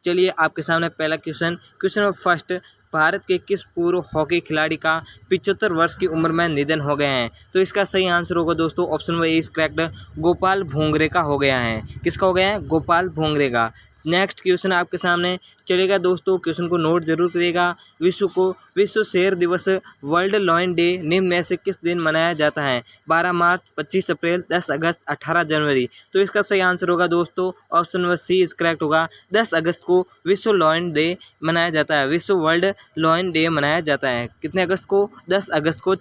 चलिए आपके सामने पहला क्वेश्चन नंबर फर्स्ट, भारत के किस पूर्व हॉकी खिलाड़ी का 75 वर्ष की उम्र में निधन हो गया है? तो इसका सही आंसर होगा दोस्तों option number A is correct, Gopal Bhongre का हो गया है। किसका हो गया है? गोपाल भोंगरे का। नेक्स्ट क्वेश्चन आपके सामने चलेगा दोस्तों, क्वेश्चन को नोट जरूर करिएगा। विश्व शेर दिवस वर्ल्ड लॉयन डे निम्न में से किस दिन मनाया जाता है? 12 मार्च, 25 अप्रैल, 10 अगस्त, 18 जनवरी। तो इसका सही आंसर होगा दोस्तों option number C is correct होगा। 10 अगस्त को विश्व लॉयन डे मनाया जाता है, विश्व वर्ल्ड लॉयन डे मनाया जाता है। कितने अगस्त को? 10 अगस्त को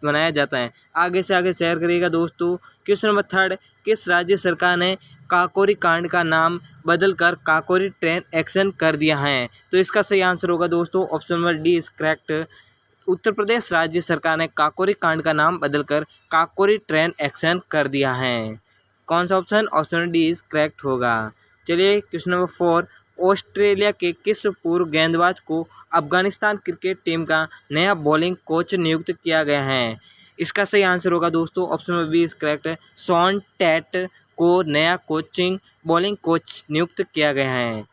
मनाया जाता है। आगे से आगे शेयर करिएगा दोस्तों। क्वेश्चन नंबर थर्ड, किस राज्य सरकार ने काकोरी कांड का नाम बदलकर काकोरी ट्रेन एक्शन कर दिया है? तो इसका सही आंसर होगा दोस्तों option number D is correct. Uttar Pradesh राज्य सरकार ने काकोरी कांड का नाम बदलकर काकोरी ट्रेन एक्शन कर दिया है। कौन सा option? Option number D is correct होगा। चलिए क्वेश्चन नंबर 4, ऑस्ट्रेलिया के किस पूर्व गेंदबाज को अफगानिस्तान क्रिकेट टीम का नया बॉलिंग कोच नियुक्त किया गया है? इसका सही आंसर होगा दोस्तों option number B is correct, Shaun Tait को नया बॉलिंग कोच नियुक्त किया गया है।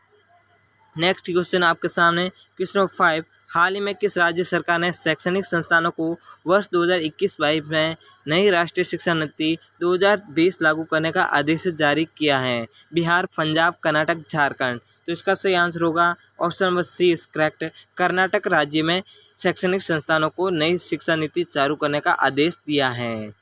नेक्स्ट क्वेश्चन आपके सामने क्वेश्चन नंबर 5, हाल ही में किस राज्य सरकार ने शैक्षणिक संस्थानों को वर्ष 2021-22 में नई राष्ट्रीय शिक्षा नीति 2020 लागू करने का आदेश जारी किया है? बिहार, पंजाब, कर्नाटक, झारखंड। तो इसका सही आंसर होगा option number C is correct, Karnataka राज्य में शैक्षणिक संस्थानों को नई शिक्षा नीति चालू करने का आदेश दिया है।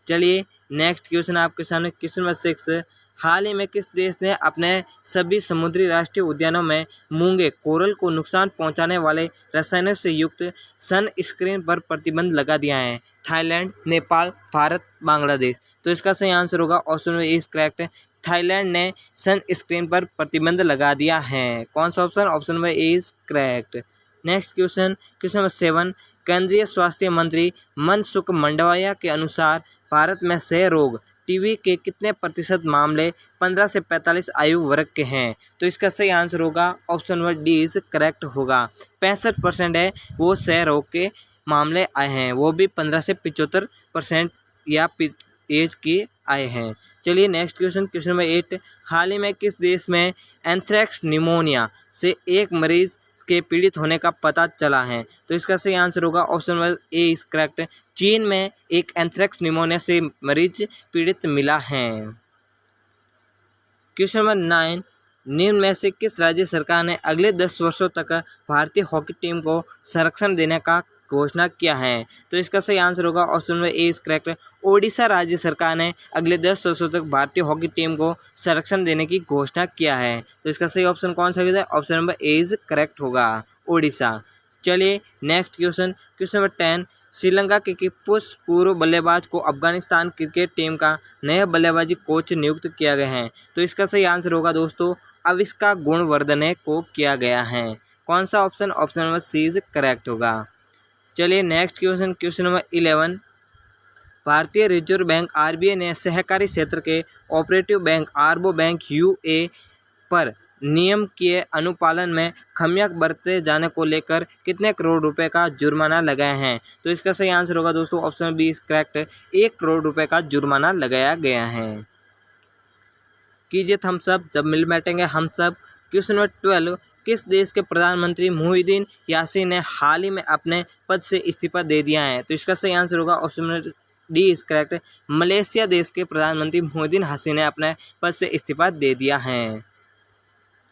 चलिए नेक्स्ट क्वेश्चन आपके सामने क्वेश्चन नंबर 6, हाल ही में किस देश ने अपने सभी समुद्री राष्ट्रीय उद्यानों में मूंगे कोरल को नुकसान पहुंचाने वाले रसायनों से युक्त सनस्क्रीन पर प्रतिबंध लगा दिया है? थाईलैंड, नेपाल, भारत, बांग्लादेश। तो इसका सही आंसर होगा option number A is correct, Thailand ने सनस्क्रीन पर प्रतिबंध लगा दिया है। कौन सा option? Option number A is correct. Next question number 7, केंद्रीय स्वास्थ्य मंत्री मनसुख मंडाविया के अनुसार भारत में क्षय रोग टीबी के कितने प्रतिशत मामले 15 से 45 आयु वर्ग के हैं? तो इसका सही आंसर होगा option number D is correct होगा। 65% है वो क्षय रोग के मामले आए हैं, वो भी 15 से 75% या एज के आए हैं। चलिए नेक्स्ट क्वेश्चन नंबर 8, हाल ही में किस देश में एंथ्रेक्स निमोनिया से एक मरीज के पीड़ित होने का पता चला है? तो इसका सही आंसर होगा option number A is correct, चीन में एक एंथ्रेक्स निमोनिया से मरीज पीड़ित मिला है। क्वेश्चन नंबर 9, निम्न में से किस राज्य सरकार ने अगले 10 वर्षों तक भारतीय हॉकी टीम को संरक्षण देने का घोषणा किया है? तो इसका सही आंसर होगा option number A is correct, Odisha राज्य सरकार ने अगले 10 वर्षों तक भारतीय हॉकी टीम को संरक्षण देने की घोषणा किया है। तो इसका सही ऑप्शन कौन सा है? Option number A is correct होगा, ओडिशा। चलिए नेक्स्ट क्वेश्चन नंबर 10, श्रीलंका के पूर्व बल्लेबाज को अफगानिस्तान क्रिकेट टीम का नया बल्लेबाजी कोच नियुक्त किया गया है? तो इसका सही आंसर होगा दोस्तों अविष्का गुणवर्धने को किया गया है। कौन सा option? Option number C is correct होगा। चलिए नेक्स्ट क्वेश्चन नंबर 11, भारतीय रिजर्व बैंक आरबीआई ने सहकारी क्षेत्र के ऑपरेटिव बैंक आरबो बैंक यूए पर नियम के अनुपालन में खामियां बरते जाने को लेकर कितने करोड़ रुपए का जुर्माना लगाया है? तो इसका सही आंसर होगा दोस्तों option B is correct, 1 crore रुपए का जुर्माना लगाया गया है। कीजिए थम्स अप जब मिल बैठेंगे हम सब। क्वेश्चन नंबर 12, किस देश के प्रधानमंत्री मुहिद्दीन यासीन ने हाल ही में अपने पद से इस्तीफा दे दिया है? तो इसका सही आंसर होगा option number D is correct, Malaysia देश के प्रधानमंत्री मुहिद्दीन यासीन ने अपने पद से इस्तीफा दे दिया है।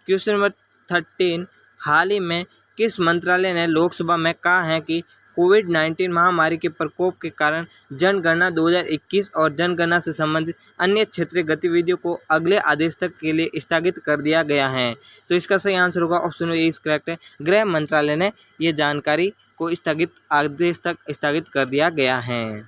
क्वेश्चन नंबर 13, हाल ही में किस मंत्रालय ने लोकसभा में कहा है कि कोविड-19 महामारी के प्रकोप के कारण जनगणना 2021 और जनगणना से संबंधित अन्य क्षेत्रीय गतिविधियों को अगले आदेश तक के लिए स्थगित कर दिया गया है? तो इसका सही आंसर होगा ऑप्शन ए इज करेक्ट, गृह मंत्रालय ने ये जानकारी को आदेश तक स्थगित कर दिया गया है।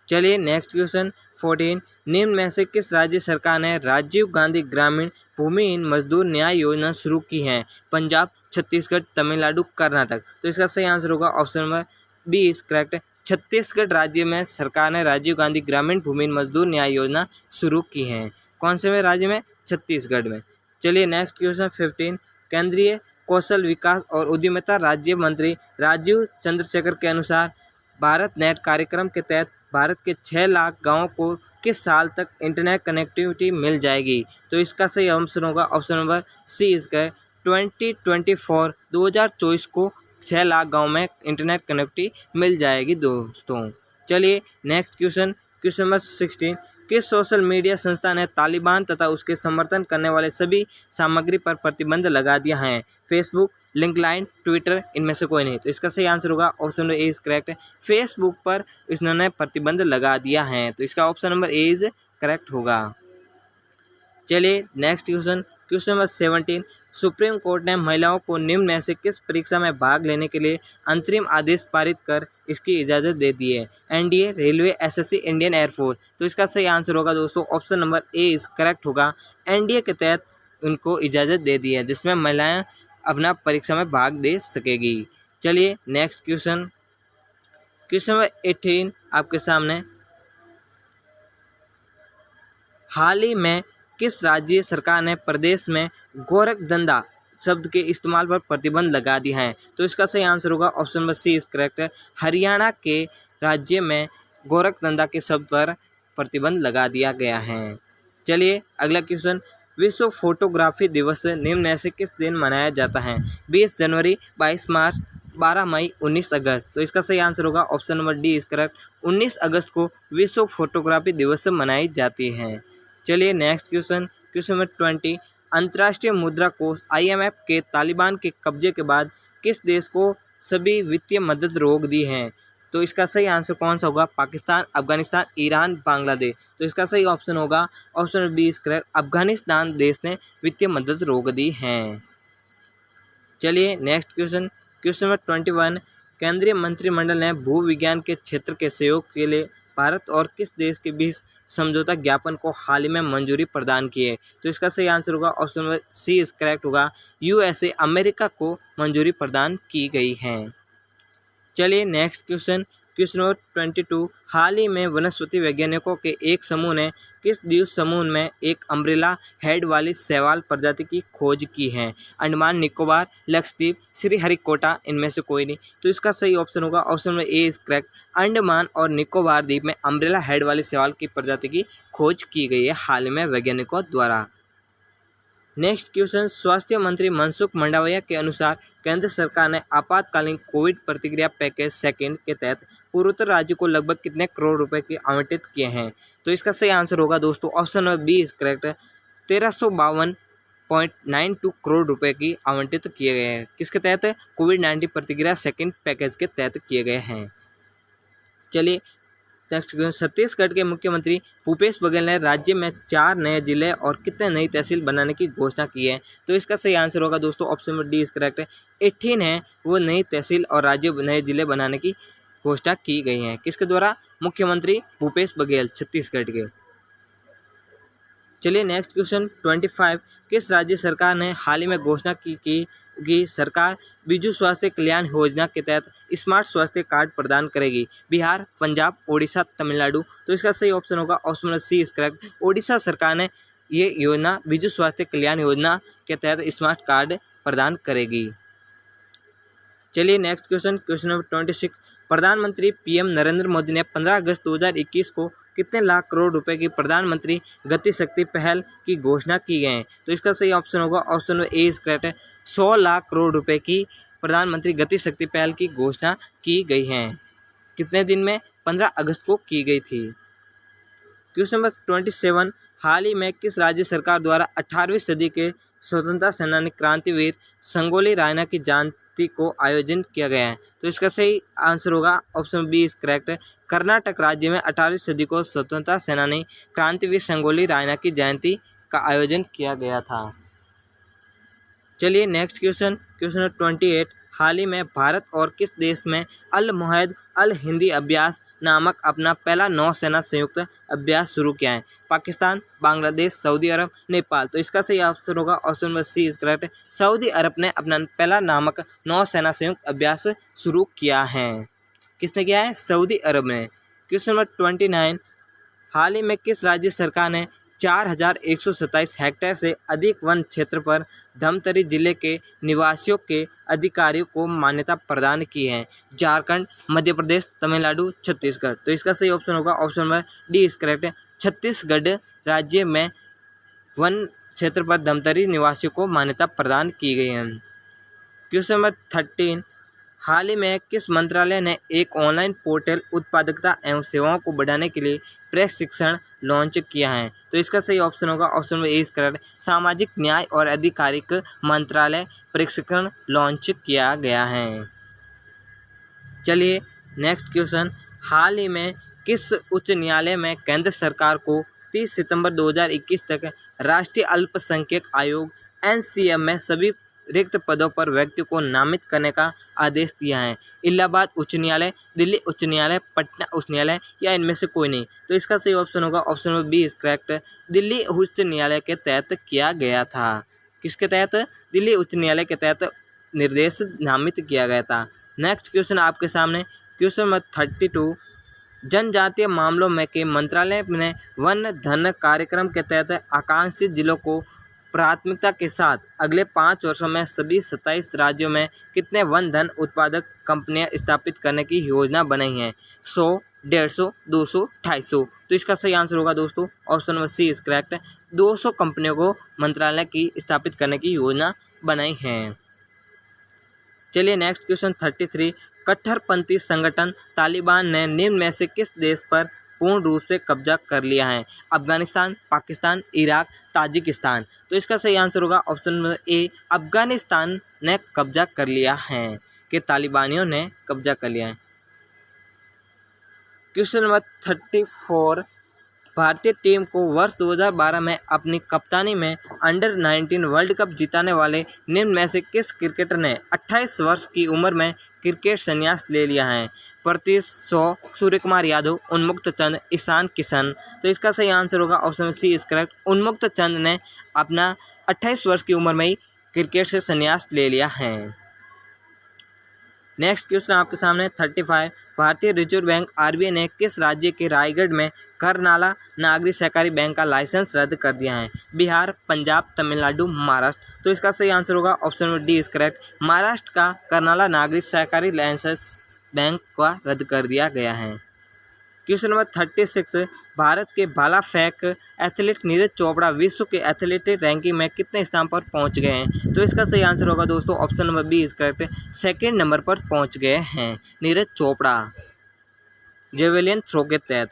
चलिए नेक्स्ट क्वेश्चन 14, निम्न में से किस राज्य सरकार ने राजीव गांधी ग्रामीण भूमिहीन मजदूर न्याय योजना शुरू की है? पंजाब, छत्तीसगढ़, तमिलनाडु, कर्नाटक। तो इसका सही आंसर होगा option number B is correct, Chhattisgarh राज्य में सरकार ने राजीव गांधी ग्रामीण भूमिहीन मजदूर न्याय योजना शुरू की है। कौन से में राज्य में? छत्तीसगढ़ में। चलिए नेक्स्ट क्वेश्चन 15, केंद्रीय कौशल विकास और उद्यमिता राज्य मंत्री राजीव चंद्रशेखर के अनुसार भारत नेट कार्यक्रम के तहत भारत के 6 लाख गाँवों को किस साल तक इंटरनेट कनेक्टिविटी मिल जाएगी? तो इसका सही ऑप्शन होगा ऑप्शन नंबर सी इज 2024 को 6 लाख गाँव में इंटरनेट कनेक्टिविटी मिल जाएगी दोस्तों। चलिए नेक्स्ट क्वेश्चन नंबर 16, किस सोशल मीडिया संस्था ने तालिबान तथा उसके समर्थन करने वाले सभी सामग्री पर प्रतिबंध लगा दिया है? फेसबुक, लिंक्डइन, ट्विटर, इनमें से कोई नहीं। तो इसका सही आंसर होगा option number A is correct. Facebook पर इन्होंने प्रतिबंध लगा दिया है, तो इसका option number A is correct होगा। चलिए next question number 17, supreme court ने महिलाओं को निम्न में से किस परीक्षा में भाग लेने के लिए अंतरिम आदेश पारित कर इसकी इजाज़त दे दी है? NDA, railway, SSC, Indian air force. तो इसका सही आंसर होगा दोस्तों option number A is correct होगा। एनडीए के तहत उनको इजाज़त दे दी है जिसमें महिलाएं अपना परीक्षा में भाग दे सकेगी। चलिए नेक्स्ट क्वेश्चन नंबर 18 आपके सामने, हाल ही में किस राज्य सरकार ने प्रदेश में गोरखधंधा शब्द के इस्तेमाल पर प्रतिबंध लगा दिया है? तो इसका सही आंसर होगा option number C is correct. Haryana के राज्य में गोरखधंधा के शब्द पर प्रतिबंध लगा दिया गया है। चलिए अगला क्वेश्चन, विश्व फोटोग्राफी दिवस निम्न में से किस दिन मनाया जाता है? 20 जनवरी, 22 मार्च, 12 मई, 19 अगस्त। तो इसका सही आंसर होगा option number D is correct. 19 अगस्त को विश्व फोटोग्राफी दिवस मनाई जाती है। चलिए नेक्स्ट क्वेश्चन नंबर 20, अंतर्राष्ट्रीय मुद्रा कोष IMF के तालिबान के कब्जे के बाद किस देश को सभी वित्तीय मदद रोक दी है? तो इसका सही आंसर कौन सा होगा? पाकिस्तान, अफगानिस्तान, ईरान, बांग्लादेश। तो इसका सही ऑप्शन होगा option number B is correct. Afghanistan देश ने वित्तीय मदद रोक दी है। चलिए नेक्स्ट क्वेश्चन नंबर 21, केंद्रीय मंत्रिमंडल ने भू विज्ञान के क्षेत्र के सहयोग के लिए भारत और किस देश के बीच समझौता ज्ञापन को हाल ही में मंजूरी प्रदान की है? तो इसका सही आंसर होगा option number C is correct होगा। USA अमेरिका को मंजूरी प्रदान की गई है। चलिए नेक्स्ट क्वेश्चन नंबर 22, हाल ही में वनस्पति वैज्ञानिकों के एक समूह ने किस द्वीप समूह में एक अम्ब्रेला हेड वाली शैवाल प्रजाति की खोज की है? अंडमान निकोबार, लक्षद्वीप, श्रीहरिकोटा, इनमें से कोई नहीं। तो इसका सही ऑप्शन होगा option number A is correct. Andaman और निकोबार द्वीप में अम्ब्रेला हेड वाली शैवाल की प्रजाति की खोज की गई है हाल ही में वैज्ञानिकों द्वारा। नेक्स्ट क्वेश्चन, स्वास्थ्य मंत्री मनसुख मंडाविया के अनुसार केंद्र सरकार ने आपातकालीन कोविड प्रतिक्रिया पैकेज सेकंड के तहत पूर्वोत्तर राज्य को लगभग कितने करोड़ रुपए की आवंटित किए हैं? तो इसका सही आंसर होगा दोस्तों option number B is correct. 1352.92 crore रुपए की आवंटित किए गए हैं। किसके तहत? कोविड-19 प्रतिक्रिया सेकंड पैकेज के तहत किए गए हैं। चलिए नेक्स्ट क्वेश्चन, छत्तीसगढ़ के मुख्यमंत्री भूपेश बघेल ने राज्य में 4 नए जिले और कितने नई तहसील बनाने की घोषणा की है? तो इसका सही आंसर होगा दोस्तों option number D is correct. 18 है वो नई तहसील और राज्य नए जिले बनाने की घोषणा की गई है। किसके द्वारा? मुख्यमंत्री भूपेश बघेल छत्तीसगढ़ के। चलिए नेक्स्ट क्वेश्चन 25, किस राज्य सरकार ने हाल ही में घोषणा की कि सरकार बिजू स्वास्थ्य कल्याण योजना के तहत स्मार्ट स्वास्थ्य कार्ड प्रदान करेगी? बिहार, पंजाब, ओडिशा, तमिलनाडु। तो इसका सही ऑप्शन होगा option number C is correct. Odisha सरकार ने ये योजना बिजू स्वास्थ्य कल्याण योजना के तहत स्मार्ट कार्ड प्रदान करेगी। चलिए नेक्स्ट क्वेश्चन नंबर 26, प्रधानमंत्री PM नरेंद्र मोदी ने 15 अगस्त 2021 को कितने लाख करोड़ रुपए की प्रधानमंत्री गति शक्ति पहल की घोषणा की गई है? तो इसका सही ऑप्शन होगा option number A is correct. 100 lakh crore रुपए की प्रधानमंत्री गति शक्ति पहल की घोषणा की गई है। कितने दिन में? 15 अगस्त को की गई थी। क्वेश्चन नंबर 27, हाल ही में किस राज्य सरकार द्वारा 18वीं सदी के स्वतंत्रता सेनानी क्रांतिवीर संगोली रायण्णा की जयंती को आयोजन किया गया है? तो इसका सही आंसर होगा option B is correct. Karnataka राज्य में 18वीं सदी को स्वतंत्रता सेनानी क्रांतिवीर संगोली रायण्णा की जयंती का आयोजन किया गया था। चलिए नेक्स्ट क्वेश्चन नंबर 28, हाल ही में भारत और किस देश में अल मुहैद अल हिंदी अभ्यास नामक अपना पहला नौसेना संयुक्त अभ्यास शुरू किया है? Pakistan, Bangladesh, Saudi Arab, Nepal. तो इसका सही आंसर होगा option number C is correct. Saudi Arab ने अपना पहला नामक नौसेना संयुक्त अभ्यास शुरू किया है। किसने किया है? सऊदी अरब ने। क्वेश्चन नंबर 29, हाल ही में किस राज्य सरकार ने 4127 हेक्टेयर से अधिक वन क्षेत्र पर धमतरी जिले के निवासियों के अधिकारियों को मान्यता प्रदान की है? झारखंड, मध्य प्रदेश, तमिलनाडु, छत्तीसगढ़। तो इसका सही ऑप्शन होगा option number D is correct. Chhattisgarh राज्य में वन क्षेत्र पर धमतरी निवासियों को मान्यता प्रदान की गई है। क्वेश्चन नंबर 13, हाल ही में किस मंत्रालय ने एक ऑनलाइन पोर्टल उत्पादकता एवं सेवाओं को बढ़ाने के लिए प्रशिक्षण लॉन्च किया है? तो इसका सही ऑप्शन होगा option number A is correct. सामाजिक न्याय और आधिकारिक मंत्रालय प्रशिक्षण लॉन्च किया गया है। चलिए नेक्स्ट क्वेश्चन, हाल ही में किस उच्च न्यायालय में केंद्र सरकार को 30 सितंबर 2021 तक राष्ट्रीय अल्पसंख्यक आयोग NCM में सभी रिक्त पदों पर व्यक्ति को नामित करने का आदेश दिया है? इलाहाबाद उच्च न्यायालय, दिल्ली उच्च न्यायालय, पटना उच्च न्यायालय या इनमें से कोई नहीं? तो इसका सही ऑप्शन होगा option number B is correct. Delhi उच्च न्यायालय के तहत किया गया था। किसके तहत? दिल्ली उच्च न्यायालय के तहत निर्देश नामित किया गया था। नेक्स्ट क्वेश्चन आपके सामने, क्वेश्चन नंबर 32, जनजातीय मामलों में के मंत्रालय ने वन धन कार्यक्रम के तहत आकांक्षित जिलों को प्राथमिकता के साथ अगले 5 वर्षों में सभी 27 राज्यों में कितने वन धन उत्पादक कंपनियां स्थापित करने की योजना बनाई है? 100, 150, 200, 250? तो इसका सही आंसर होगा दोस्तों option number C is correct. 200 कंपनियों को मंत्रालय की स्थापित करने की योजना बनाई है। चलिए नेक्स्ट क्वेश्चन 33, कट्टरपंथी संगठन तालिबान ने निम्न में से किस देश पर पूर्ण रूप से कब्जा कर लिया है? Afghanistan, Pakistan, Iraq, Tajikistan? तो इसका सही आंसर होगा ऑप्शन नंबर ए, अफगानिस्तान ने कब्जा कर लिया है, कि तालिबानियों ने कब्जा कर लिया है। क्वेश्चन नंबर 34, भारतीय टीम को वर्ष 2012 में अपनी कप्तानी में अंडर-19 वर्ल्ड कप जिताने वाले निम्न में से किस क्रिकेटर ने 28 वर्ष की उम्र में क्रिकेट संन्यास ले लिया है? प्रतीश शॉ, सूर्यकुमार यादव, उन्मुक्त चंद, ईशान किशन? तो इसका सही आंसर होगा ऑप्शन सी इज करेक्ट। उन्मुक्त चंद ने अपना 28 वर्ष की उम्र में ही क्रिकेट से संन्यास ले लिया है। नेक्स्ट क्वेश्चन आपके सामने 35, भारतीय रिजर्व बैंक RBI ने किस राज्य के रायगढ़ में करनाला नागरिक सहकारी बैंक का लाइसेंस रद्द कर दिया है? बिहार, पंजाब, तमिलनाडु, महाराष्ट्र? तो इसका सही आंसर होगा option number D is correct. Maharashtra का करनाला नागरिक सहकारी लाइसेंस बैंक का रद्द कर दिया गया है। क्वेश्चन नंबर 36, भारत के भाला फेंक एथलीट नीरज चोपड़ा विश्व के एथलेटिक रैंकिंग में कितने स्थान पर पहुंच गए हैं? तो इसका सही आंसर होगा दोस्तों option number B is correct. Second number पर पहुंच गए हैं नीरज चोपड़ा जेवेलियन थ्रो के तहत।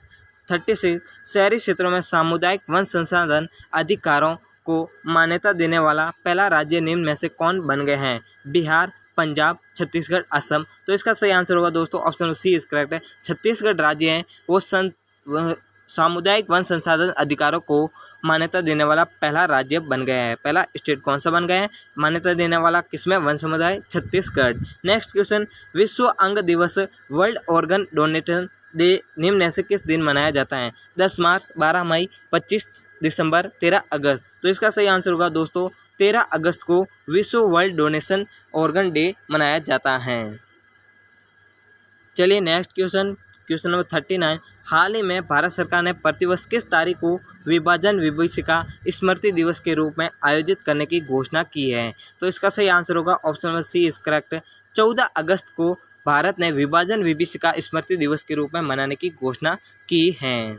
36, शहरी क्षेत्रों में सामुदायिक वन संसाधन अधिकारों को मान्यता देने वाला पहला राज्य निम्न में से कौन बन गए हैं? बिहार, पंजाब, छत्तीसगढ़, असम? तो इसका सही आंसर होगा दोस्तों ऑप्शन सी इज करेक्ट है। छत्तीसगढ़ राज्य है वो सामुदायिक वन संसाधन अधिकारों को मान्यता देने वाला पहला राज्य बन गया है। पहला स्टेट कौन सा बन गया है मान्यता देने वाला? किसमें? वन समुदाय, छत्तीसगढ़। नेक्स्ट क्वेश्चन, विश्व अंग दिवस वर्ल्ड ऑर्गन डोनेशन डे निम्न में से किस दिन मनाया जाता है? 10 मार्च, 12 मई, 25 दिसंबर, 13 अगस्त? तो इसका सही आंसर होगा दोस्तों 13 अगस्त को विश्व वर्ल्ड डोनेशन ऑर्गन डे मनाया जाता है। चलिए नेक्स्ट क्वेश्चन, क्वेश्चन नंबर 39, हाल ही में भारत सरकार ने प्रतिवर्ष किस तारीख को विभाजन विभीषिका स्मृति दिवस के रूप में आयोजित करने की घोषणा की है? तो इसका सही आंसर होगा option number C is correct. 14 अगस्त को भारत ने विभाजन विभीषिका स्मृति दिवस के रूप में मनाने की घोषणा की है।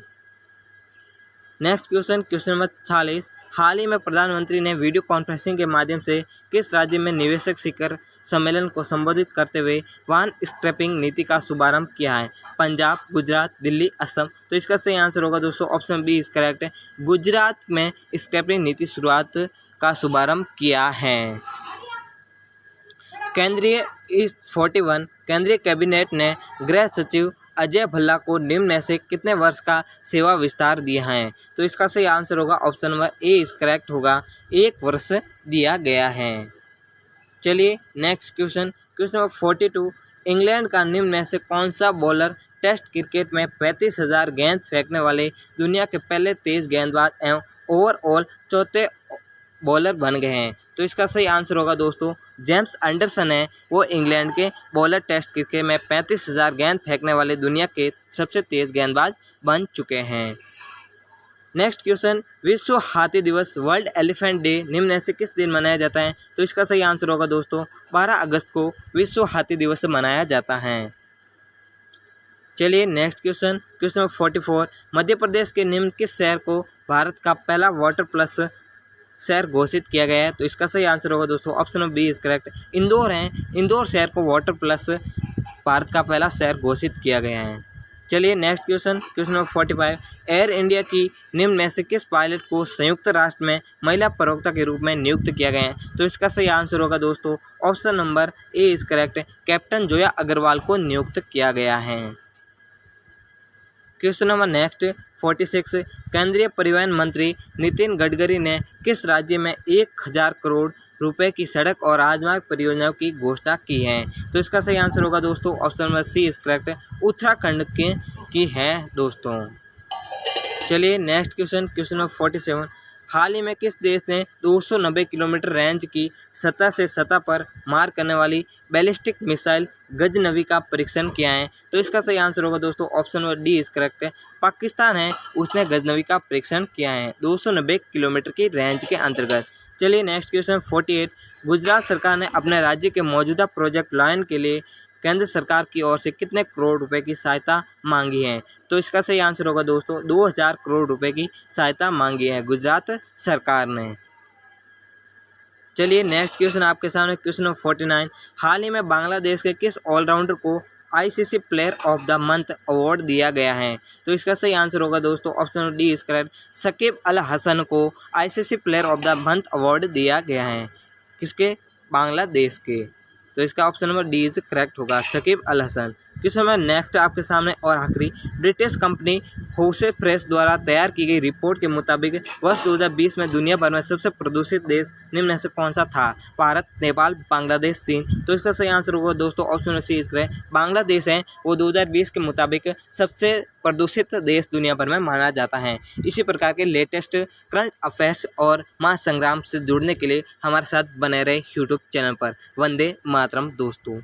नेक्स्ट क्वेश्चन, क्वेश्चन नंबर 46, हाल ही में प्रधानमंत्री ने वीडियो कॉन्फ्रेंसिंग के माध्यम से किस राज्य में निवेशक शिखर सम्मेलन को संबोधित करते हुए वाहन स्क्रैपिंग नीति का शुभारंभ किया है? पंजाब, गुजरात, दिल्ली, असम? तो इसका सही आंसर होगा दोस्तों ऑप्शन बी इज करेक्ट है। गुजरात में स्क्रैपिंग नीति शुरुआत का शुभारंभ किया है। केंद्रीय 41 केंद्रीय कैबिनेट ने गृह सचिव अजय भल्ला को निम्न में से कितने वर्ष का सेवा विस्तार दिया है? तो इसका सही आंसर होगा option number A is correct होगा, 1 वर्ष दिया गया है। चलिए next question, question number 42, England का निम्न में से कौन सा बॉलर टेस्ट क्रिकेट में 35,000 गेंद फेंकने वाले दुनिया के पहले तेज गेंदबाज एवं ओवरऑल चौथे बॉलर बन गए हैं? तो इसका सही आंसर होगा दोस्तों जेम्स एंडरसन है वो इंग्लैंड के बॉलर टेस्ट क्रिकेट में 35,000 गेंद फेंकने वाले दुनिया के सबसे तेज गेंदबाज बन चुके हैं। नेक्स्ट क्वेश्चन, विश्व हाथी दिवस वर्ल्ड एलिफेंट डे निम्न में से किस दिन मनाया जाता है? तो इसका सही आंसर होगा दोस्तों 12 अगस्त को विश्व हाथी दिवस मनाया जाता है। चलिए next question, question number 44, Madhya Pradesh के निम्न किस शहर को भारत का पहला वाटर प्लस शहर घोषित किया गया है? तो इसका सही आंसर होगा दोस्तों option number B is correct, Indore है। इंदौर शहर को वाटर प्लस भारत का पहला शहर घोषित किया गया है। चलिए next question number 45, air India की निम्न में से किस पायलट को संयुक्त राष्ट्र में महिला प्रवक्ता के रूप में नियुक्त किया गया है? तो इसका सही आंसर होगा दोस्तों option number A is correct, captain Zoya Agarwal को नियुक्त किया गया है। क्वेश्चन नंबर नेक्स्ट 46, केंद्रीय परिवहन मंत्री नितिन गडकरी ने किस राज्य में 1000 करोड़ रुपए की सड़क और राजमार्ग परियोजनाओं की घोषणा की है? तो इसका सही आंसर होगा दोस्तों option number C is correct, Uttarakhand की है दोस्तों। चलिए नेक्स्ट क्वेश्चन नंबर 47, हाल ही में किस देश ने 290 किलोमीटर रेंज की सतह से सतह पर मार करने वाली बैलिस्टिक मिसाइल गजनवी का परीक्षण किया है? तो इसका सही आंसर होगा दोस्तों option number D is correct है, पाकिस्तान है उसने गजनवी का परीक्षण किया है 290 किलोमीटर की रेंज के अंतर्गत। चलिए नेक्स्ट क्वेश्चन 48, गुजरात सरकार ने अपने राज्य के मौजूदा प्रोजेक्ट लायन के लिए केंद्र सरकार की ओर से कितने करोड़ रुपए की सहायता मांगी है? तो इसका सही आंसर होगा दोस्तों 2000 करोड़ रुपए की सहायता मांगी है गुजरात सरकार ने। चलिए नेक्स्ट क्वेश्चन आपके सामने क्वेश्चन नंबर 49, हाल ही में बांग्लादेश के किस ऑलराउंडर को ICC player of the month award दिया गया है? तो इसका सही आंसर होगा दोस्तों option number D is correct, Shakib Al Hasan को ICC player of the month award दिया गया है। किसके? बांग्लादेश के। तो इसका option number D is correct होगा, Shakib Al Hasan. Question number next आपके सामने और आखिरी, ब्रिटिश कंपनी होसे प्रेस द्वारा तैयार की गई रिपोर्ट के मुताबिक वर्ष 2020 में दुनिया भर में सबसे प्रदूषित देश निम्न में से कौन सा था? भारत, नेपाल, बांग्लादेश, चीन। तो इसका सही आंसर होगा दोस्तों option number C is correct, Bangladesh है वो 2020 के मुताबिक सबसे प्रदूषित देश दुनिया भर में माना जाता है। इसी प्रकार के लेटेस्ट करंट अफेयर्स और महासंग्राम से जुड़ने के लिए हमारे साथ बने रहे यूट्यूब चैनल पर। वंदे मातरम दोस्तों।